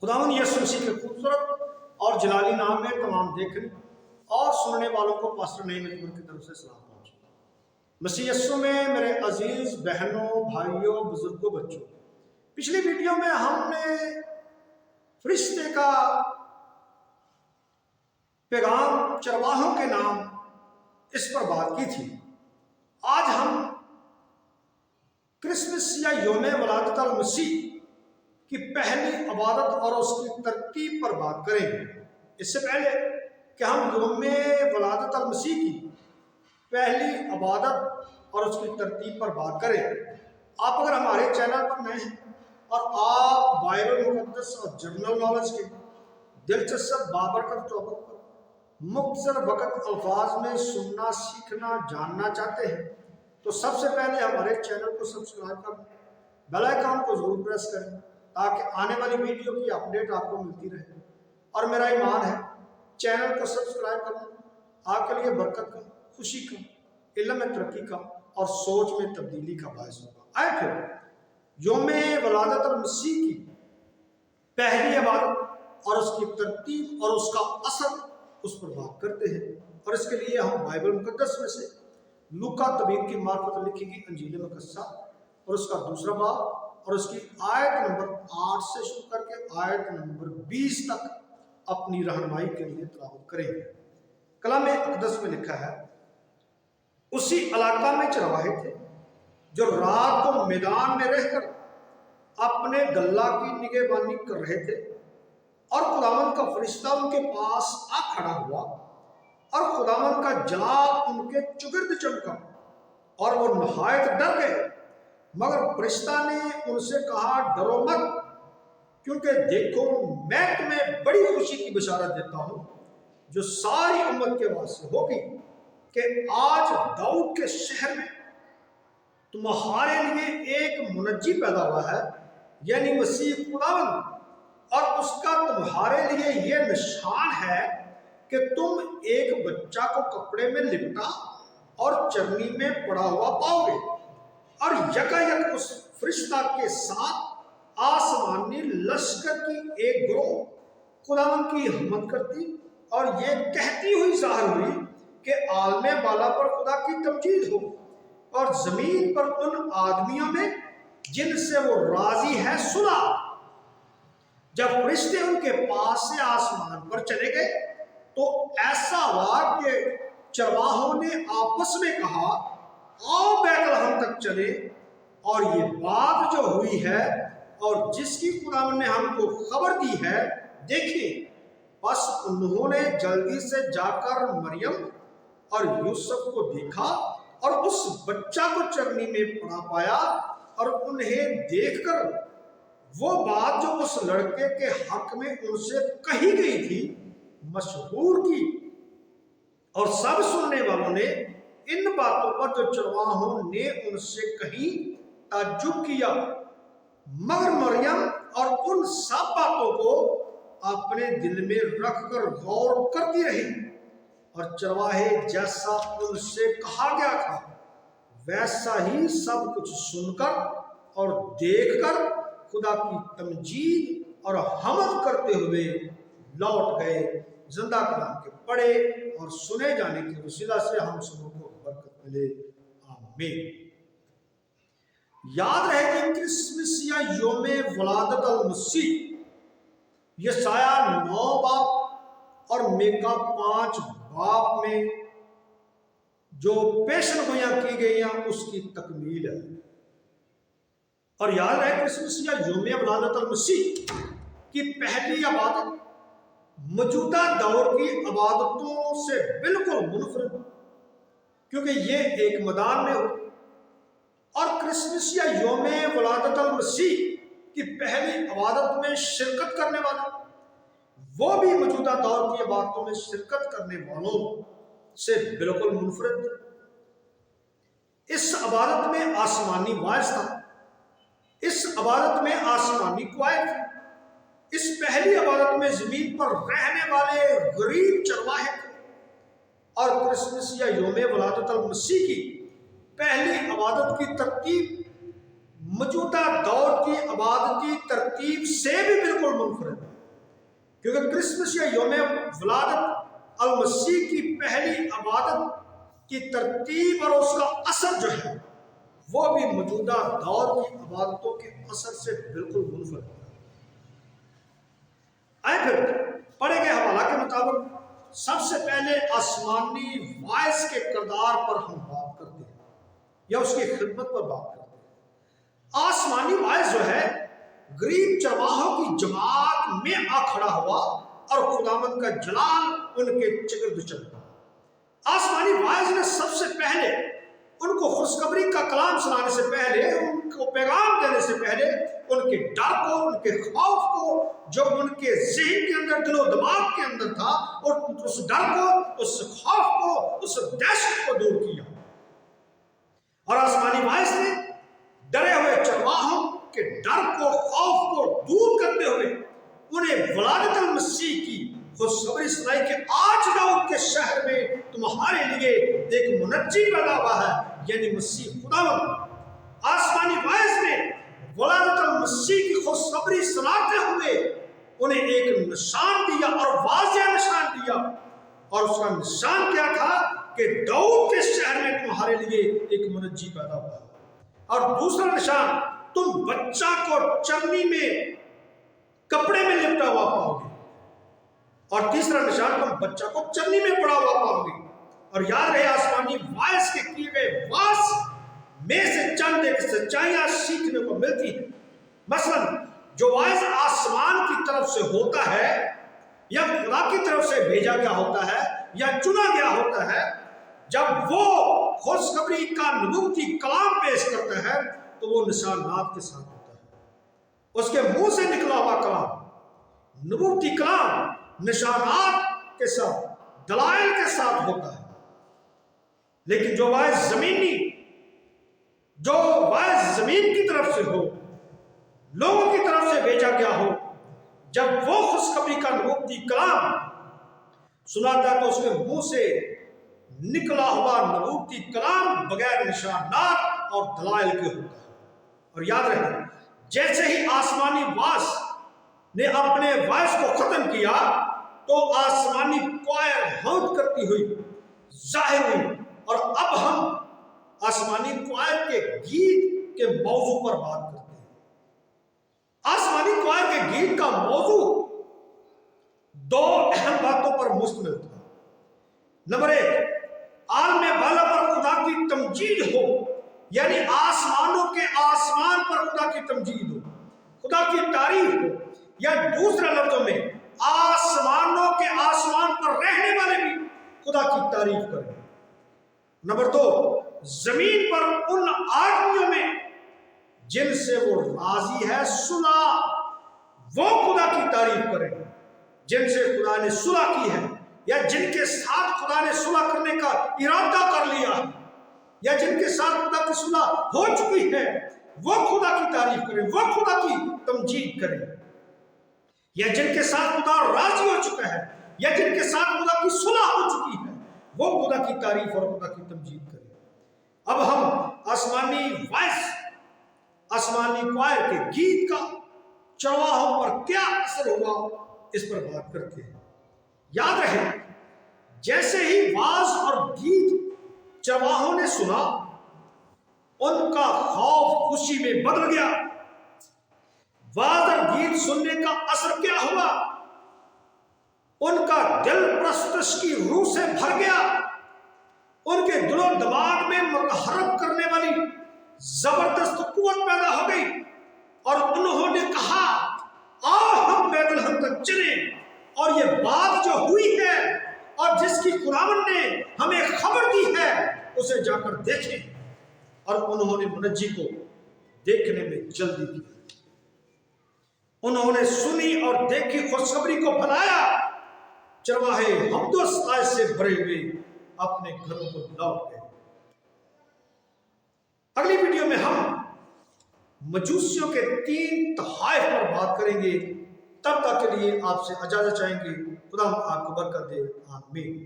खुदावंद यीशु मसीह के खूबसूरत और जलाली नाम में तमाम देखने और सुनने वालों को पास्टर नईम अकबर की तरफ से सलाम पहुंचे। मसीह यीशु में मेरे अजीज बहनों, भाइयों, बुजुर्गों, बच्चों, पिछली वीडियो में हमने फरिश्ते का पैगाम चरवाहों के नाम इस पर बात की थी। आज हम क्रिसमस या यौम वलादत अल मसीह की पहली इबादत और उसकी तरतीब पर बात करेंगे। इससे पहले कि हम यौम वलादत अल मसीह की पहली इबादत और उसकी तरतीब पर बात करें, आप अगर हमारे चैनल पर नए हैं और आप बाइबल मुकद्दस और जनरल नॉलेज के दिलचस्प बाबरकत टॉपिक पर मुख्तसर वक़्त अल्फाज में सुनना, सीखना, जानना चाहते हैं तो सबसे पहले हमारे चैनल को सब्सक्राइब करें, बेल आइकन को जरूर प्रेस करें ताकि आने वाली वीडियो की अपडेट आपको मिलती रहे। और मेरा ईमान है चैनल को सब्सक्राइब करना आपके लिए बरकत का, खुशी का, इल्म में तरक्की का और सोच में तब्दीली का बायस होगा। आए फिर यौम वलादत अल मसीह की पहली इबादत और उसकी तरतीब और उसका असर उस पर बात करते हैं। और इसके लिए हम बाइबल मुकद्दस में से लूका तबीब की मार्फत लिखी गई अंजील मुकद्दसा और उसका दूसरा बाब और उसकी आयत नंबर 8 से शुरू करके आयत नंबर 20 तक अपनी रहनुमाई के लिए तिलावत करेंगे। कलाम अक़दस में लिखा है, उसी इलाका में चरवाहे थे जो रात को मैदान में रहकर अपने गल्ला की निगहबानी कर रहे थे और खुदावंद का फरिश्ता उनके पास आ खड़ा हुआ और खुदावंद का जलाल उनके चुगिर्द चमका और वो नहायत डर गए। मगर फरिश्ता ने उनसे कहा, डरो मत, क्योंकि देखो मैं तुम्हें बड़ी खुशी की बशारत देता हूं जो सारी उम्मत के वास्ते होगी कि आज दाऊद के शहर में तुम्हारे लिए एक मुनज्जी पैदा हुआ है, यानी मसीह खुदावंद। और उसका तुम्हारे लिए यह निशान है कि तुम एक बच्चा को कपड़े में लिपटा और चरनी में पड़ा हुआ पाओगे। और यकायक उस फरिश्ता के साथ आसमानी लश्कर की एक गिरोह खुदावंद की हिम्मत करती और ये कहती हुई जाहिर हुई कि आलमे बाला पर खुदा की तमजीद हो और जमीन पर उन आदमियों में जिनसे वो राजी है सुना। जब फरिश्ते उनके पास से आसमान पर चले गए तो ऐसा हुआ कि चरवाहों ने आपस में कहा, आओ बैतलहम तक चले और ये बात जो हुई है और जिसकी खुदावंद ने हमको खबर दी है देखिए। बस उन्होंने जल्दी से जाकर मरियम और यूसुफ को देखा और उस बच्चा को चरनी में पड़ा पाया और उन्हें देखकर वो बात जो उस लड़के के हक में उनसे कही गई थी मशहूर की। और सब सुनने वालों ने इन बातों पर जो चरवाहों ने उनसे कही ताज्जुब किया, मगर मरियम और उन सब बातों को अपने दिल में रखकर गौर करती रही। और चरवाहे जैसा उनसे कहा गया था वैसा ही सब कुछ सुनकर और देखकर खुदा की तमजीद और हमद करते हुए लौट गए। जिंदा कलाम के पढ़े और सुने जाने की वसीला से हम सबों को बरकत मिले, आमीन। याद रहे कि क्रिसमस या यौम वलादत अल मसीह यशाया 9 बाब और मीका 5 बाब में जो पेशन गोइयां की गई हैं उसकी तकमील है। और याद रहे क्रिसमस या यौम वलादत अल मसीह की पहली इबादत मौजूदा दौर की इबादतों से बिल्कुल मुनफरिद, क्योंकि ये एक मैदान में हुई। और क्रिसमस या यौम वलादत अल मसीह की पहली इबादत में शिरकत करने वाला वो भी मौजूदा दौर की इबादतों में शिरकत करने वालों से बिल्कुल मुनफरिद। इस इबादत में आसमानी वाइस था, इस इबादत में आसमानी क्वाइट थी। इस पहली इबादत में जमीन पर रहने वाले गरीब चरवाहे थे। और क्रिसमस या यौम वलादत अल मसीह की पहली इबादत की तरतीब मौजूदा दौर की इबादती तरतीब से भी बिल्कुल منفرد ہے، کیونکہ کرسمس یا یوم ولادت المسیح کی پہلی عبادت کی ترتیب اور اس کا اثر جو ہے وہ بھی موجودہ دور کی عبادتوں کے اثر سے بالکل منفرد ہے۔ آئے پھر پڑھے گئے حوالہ کے مطابق سب سے پہلے آسمانی وائس کے کردار پر ہم بات کرتے ہیں یا اس کی خدمت پر بات کرتے ہیں۔ آسمانی وائس جو ہے غریب چرواہوں کی جماعت میں آ کھڑا ہوا اور خداوند کا جلال ان کے چگرد چل پڑا۔ آسمانی وائس نے سب سے پہلے ان کو خوشخبری کا کلام سنانے سے پہلے، ان کو پیغام دینے سے پہلے ان کے ڈر کو، ان کے خوف کو جو ان کے ذہن کے اندر، دل و دماغ کے اندر تھا، اور اس ڈر کو، اس خوف کو، اس دہشت کو دور کیا۔ اور آسمانی وائس نے ڈرے ہوئے چرواہوں کے ڈر کو، خوف کو دور کرتے ہوئے انہیں ولادت المسیح کی خوشخبری سنائی کہ آج داؤد کے شہر میں تمہارے لیے ایک منجی پیدا ہوا ہے، یعنی مسیح خداوند۔ آسمانی وائس نے ولادت المسیح کی خوشخبری سناتے ہوئے انہیں ایک نشان دیا اور واضح نشان دیا، اور اس کا نشان کیا تھا کہ داؤد کے شہر میں تمہارے لیے ایک منجی پیدا ہوا ہے۔ اور دوسرا نشان، تم بچہ کو چرنی میں، کپڑے میں لپٹا ہوا پاؤ گے۔ اور تیسرا نشان، تم بچہ کو چرنی میں پڑا ہوا پاؤ گے۔ اور یاد رہے آسمانی وائس کے کیے گئے واس میں سے چند ایک سچائیاں سیکھنے کو ملتی ہیں۔ مثلا جو وائس آسمان کی طرف سے ہوتا ہے یا خدا کی طرف سے بھیجا گیا ہوتا ہے یا چنا گیا ہوتا ہے، جب وہ خوشخبری کا نبوتی کلام پیش کرتا ہے تو وہ نشانات کے ساتھ ہوتا ہے۔ اس کے منہ سے نکلا ہوا کلام، نبوتی کلام، نشانات کے ساتھ، دلائل کے ساتھ ہوتا ہے۔ لیکن جو وائس زمین کی طرف سے ہو، لوگوں کی طرف سے بھیجا گیا ہو، جب وہ خوشخبری کا نبوتی کلام سناتا ہے تو اس کے منہ سے نکلا ہوا نبوتی کلام بغیر نشانات اور دلائل کے ہوتا ہے۔ اور یاد رکھیں، جیسے ہی آسمانی وائس نے اپنے وائس کو ختم کیا تو آسمانی کوائر حمد کرتی ہوئی ظاہر ہوئی، اور اب ہم آسمانی کوائر کے گیت کے موضوع پر بات کرتے ہیں۔ آسمانی کوائر کے گیت کا موضوع دو اہم باتوں پر مشتمل تھا۔ نمبر ایک، عالم بالا پر خدا کی تمجید ہو، یعنی آسمانوں کے آسمان پر خدا کی تمجید ہو، خدا کی تعریف ہو، یا دوسرے لفظوں میں آسمانوں کے آسمان پر رہنے والے بھی خدا کی تعریف کریں۔ نمبر دو، زمین پر ان آدمیوں میں جن سے وہ راضی ہے صلح، وہ خدا کی تعریف کریں، جن سے خدا نے صلح کی ہے یا جن کے ساتھ خدا نے صلح کرنے کا ارادہ کر لیا ہے یا جن کے ساتھ خدا کی صلح ہو چکی ہے، وہ خدا کی تعریف کریں، وہ خدا کی تمجید کریں۔ یا جن کے ساتھ خدا راضی ہو چکا ہے یا جن کے ساتھ خدا کی صلح ہو چکی ہے، وہ خدا کی تعریف اور خدا کی تمجید کریں۔ اب ہم آسمانی وائس، آسمانی کوائر کے گیت کا چرواہوں پر کیا اثر ہوا اس پر بات کرتے ہیں۔ یاد رہے، جیسے ہی واز اور گیت چرواہوں نے سنا، ان کا خوف خوشی میں بدل گیا۔ واز اور گیت سننے کا اثر کیا ہوا؟ ان کا دل پرستش کی روح سے بھر گیا، ان کے دل و دماغ میں متحرک کرنے والی زبردست قوت پیدا ہو گئی، اور انہوں نے کہا آؤ ہم بیت لحم تک چلیں، اور یہ بات جو ہوئی ہے اور جس کی خداوند نے ہمیں خبر دی ہے اسے جا کر دیکھیں۔ اور انہوں نے منجی کو دیکھنے میں جلدی کی، انہوں نے سنی اور دیکھی خوشخبری کو پھیلایا۔ چرواہے حمد و ستائش سے بھرے ہوئے اپنے گھروں کو لوٹ گئے۔ اگلی ویڈیو میں ہم مجوسیوں کے 3 طوائف پر بات کریں گے۔ تب تک کے لیے آپ سے اجازت چاہیں گے۔ خدا آپ کو برکت دے، آمین۔